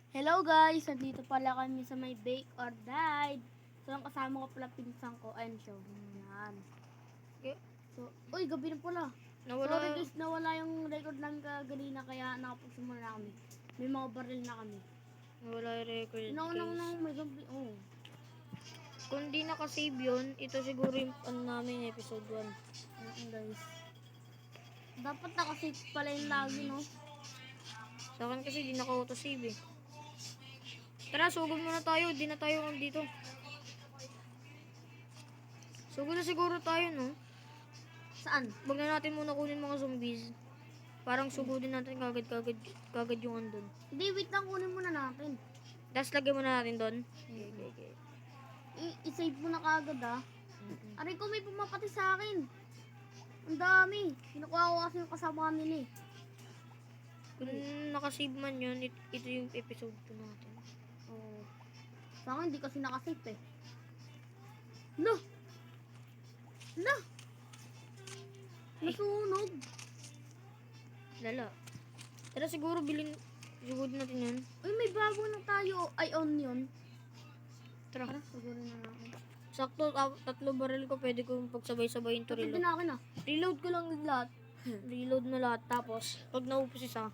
Hello guys! Nandito pala kami sa may Bake or Died. So, ang kasama ko pala pinsan ko, Encho. Yan. Okay. So, uy, gabi na pala. Sorry guys, nawala yung record ng kaganina kaya nakapagsimula na kami. May mga baril na kami. Nawala yung record, No, guys. may zombie. Oh. Kung di nakasave yun, ito siguro yung namin episode 1. Guys. Dapat nakasave pala yung lagi, no? Sa akin kasi di naka-auto-save eh. Tara, sugod muna tayo. Di na tayo dito. Sugod na siguro tayo, no? Saan? Wag na natin muna kunin mga zombies. Parang sugudin natin kagad yung andun. Hindi, wait lang, kunin muna natin. Tapos lagyan muna natin doon. Okay. I-save mo na kagad, ah. Aray ko, may pumapati sa akin. Ang dami. Kinukuha ko kasi yung kasama nila eh. Kung nakasave man yun, ito yung episode 2 natin. Oo. Sa akin, hindi kasi nakasave eh. No! No! Nasunog! Lala. Tara siguro sugod natin yun. Uy, may bago na tayo. Ay, onion. Tara. Siguro na natin. Sakto, 3 baril ko. Pwede kong pagsabay-sabayin to Pwede reload. na akin ah. Reload ko lang lahat. Reload na lahat. Tapos, pag naupos isa,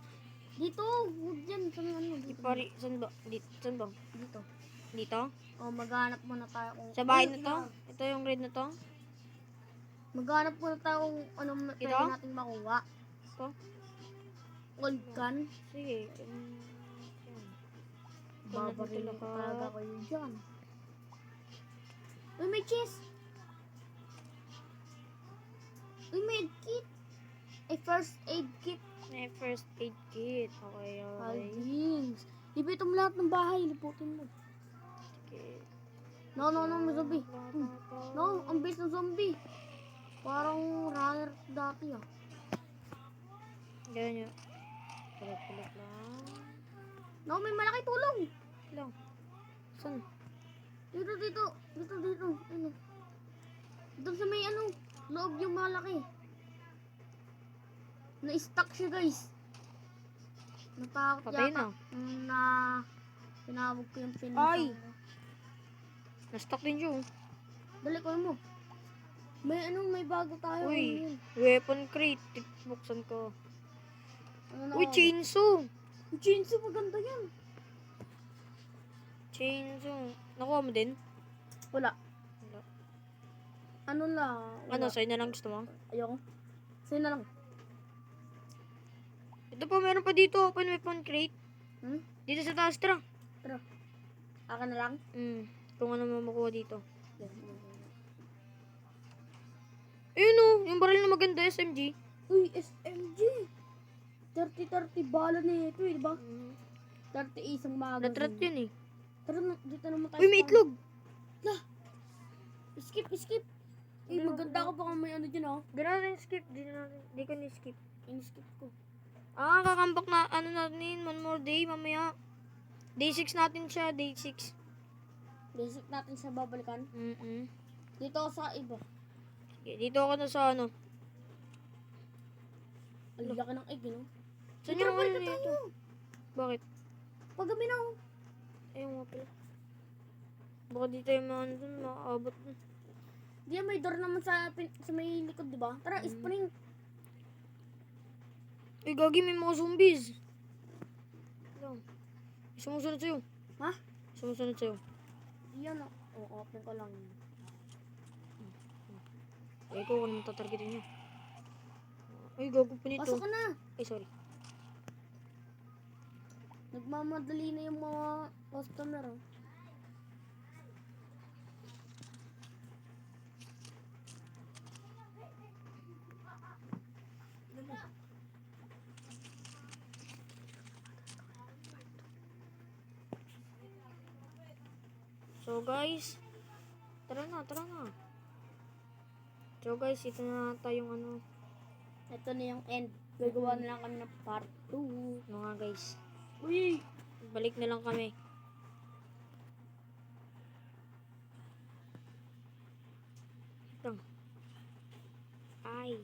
Dito, huwag dyan. Saan ano? Dito. saan ba? Saan ba? Dito. Dito? O, maghanap muna tayo kung... Sa bahay Uy, na to? Ito yung red na to? Maghanap muna tayo kung anong pwede Ito? natin makuha. Ito? Old gun. Sige. Babaril ko talaga kayo dyan. Uy, may chest. Uy, med kit. Ay, first aid kit. May first aid kit. Okay. Haldings. Lipitin mo lahat ng bahay. Liputin mo. Okay. No, may zombie. No, ang base ng zombie. Parang runner dati ah. Ganyan yun. Pulit lang. No, may malaki tulong. Lang. Saan? Dito. Ano? Doon sa may ano, loob yung malaki. Na-stuck siya guys. Natakot Patay yata. Na tinawag ko yung pinsan Ay! ko. Na-stuck din siya. Dali ko mo. May bago tayo. Uy, Ayun. weapon crate. Buksan ko. Ano na Uy, ako? chainsaw! Chainsaw, maganda yan. Chainsaw. Nakuha mo din? Wala. Wala. Ano lang. Ano, sa'yo na lang gusto mo? Ayoko. Sa'yo na lang. Ito pa, meron pa dito. Open weapon crate. Dito sa taas, tara. Tara. Akin na lang. Kung ano mo makuha dito. Ayun o, yung baril na maganda, SMG. Uy, SMG. 30-30 bala na ito eh, diba? 30 isang magazine. Natrat yun eh. Tara na, dito naman tayo. Uy, may itlog. Lah. Skip. Uy, maganda ako baka may ano dyan oh. Gano'n rin skip. Di ko ni-skip. In-skip ko. Kakambak na, ano natin, one more day, mamaya. Day 6 natin siya, day 6. Basic natin siya babalikan. Dito ako sa iba. Dito ako na sa ano. Ang laki ng egg, no? Saan Tara, yung balik ano na nito? tayo. Bakit? Paggabi na ako. Ayun nga pala. Baka dito yung mga ano dun, makaabot na. Di may door naman sa may likod, di ba? Tara, sprint. Uy, gagi, may mga zombies. Lang. Sumusunod sa'yo. Ha? Sumusunod sa'yo. Yan oh. Oo, open ko lang. Ay, ikaw, kung naman tatargetin niya. Ay, gago pa nito. Pasok ka na. Ay, sorry. Nagmamadali na yung mga customer, oh. So, guys. Tara na. So, guys, ito na tayong ano. Ito na yung end. Gagawa na lang kami ng part 2. Ano nga, guys. Uy! Balik na lang kami. Ito. Ay.